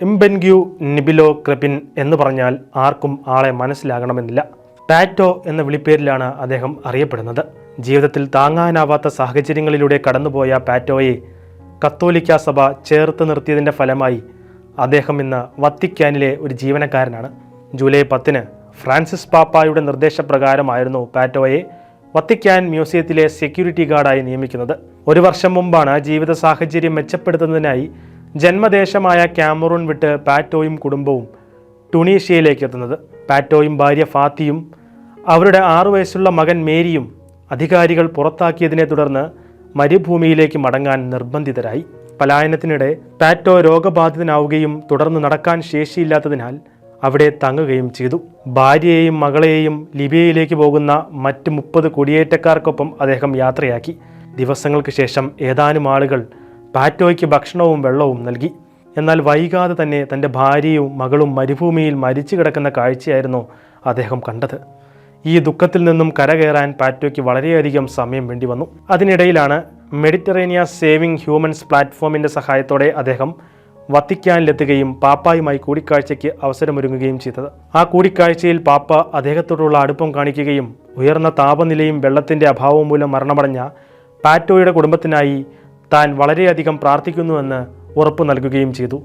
ഇംബെൻഗ്യൂ നിബിലോ ക്രെപിൻ എന്ന് പറഞ്ഞാൽ ആർക്കും ആളെ മനസ്സിലാകണമെന്നില്ല. പാറ്റോ എന്ന വിളിപ്പേരിലാണ് അദ്ദേഹം അറിയപ്പെടുന്നത്. ജീവിതത്തിൽ താങ്ങാനാവാത്ത സാഹചര്യങ്ങളിലൂടെ കടന്നുപോയ പാറ്റോയെ കത്തോലിക്ക സഭ ചേർത്ത് നിർത്തിയതിൻ്റെ ഫലമായി അദ്ദേഹം ഇന്ന് വത്തിക്കാനിലെ ഒരു ജീവനക്കാരനാണ്. ജൂലൈ 10 ഫ്രാൻസിസ് പാപ്പായുടെ നിർദ്ദേശപ്രകാരമായിരുന്നു പാറ്റോയെ വത്തിക്കാൻ മ്യൂസിയത്തിലെ സെക്യൂരിറ്റി ഗാർഡായി നിയമിക്കുന്നത്. 1 വർഷം മുമ്പാണ് ജീവിത സാഹചര്യം മെച്ചപ്പെടുത്തുന്നതിനായി ജന്മദേശമായ കാമറൂൺ വിട്ട് പാറ്റോയും കുടുംബവും ടുണീഷ്യയിലേക്ക് എത്തുന്നത്. പാറ്റോയും ഭാര്യ ഫാത്തിയും അവരുടെ 6 വയസ്സുള്ള മകൻ മേരിയും അധികാരികൾ പുറത്താക്കിയതിനെ തുടർന്ന് മരുഭൂമിയിലേക്ക് മടങ്ങാൻ നിർബന്ധിതരായി. പലായനത്തിനിടെ പാറ്റോ രോഗബാധിതനാവുകയും തുടർന്ന് നടക്കാൻ ശേഷിയില്ലാത്തതിനാൽ അവിടെ തങ്ങുകയും ചെയ്തു. ഭാര്യയെയും മകളെയും ലിബിയയിലേക്ക് പോകുന്ന മറ്റ് 30 കുടിയേറ്റക്കാർക്കൊപ്പം അദ്ദേഹം യാത്രയാക്കി. ദിവസങ്ങൾക്ക് ശേഷം ഏതാനും ആളുകൾ പാറ്റോയ്ക്ക് ഭക്ഷണവും വെള്ളവും നൽകി. എന്നാൽ വൈകാതെ തന്നെ തൻ്റെ ഭാര്യയും മകളും മരുഭൂമിയിൽ മരിച്ചു കിടക്കുന്ന കാഴ്ചയായിരുന്നു അദ്ദേഹം കണ്ടത്. ഈ ദുഃഖത്തിൽ നിന്നും കരകയറാൻ പാറ്റോയ്ക്ക് വളരെയധികം സമയം വേണ്ടി വന്നു. അതിനിടയിലാണ് മെഡിറ്ററേനിയ സേവിംഗ് ഹ്യൂമൻസ് പ്ലാറ്റ്ഫോമിൻ്റെ സഹായത്തോടെ അദ്ദേഹം വത്തിക്കാനിലെത്തുകയും പാപ്പായുമായി കൂടിക്കാഴ്ചയ്ക്ക് അവസരമൊരുങ്ങുകയും ചെയ്തത്. ആ കൂടിക്കാഴ്ചയിൽ പാപ്പ അദ്ദേഹത്തോടുള്ള അടുപ്പം കാണിക്കുകയും ഉയർന്ന താപനിലയും വെള്ളത്തിൻ്റെ അഭാവവും മൂലം മരണമടഞ്ഞ പാറ്റോയുടെ കുടുംബത്തിനായി താൻ വളരെയധികം പ്രാർത്ഥിക്കുന്നുവെന്ന് ഉറപ്പു നൽകുകയും ചെയ്തു.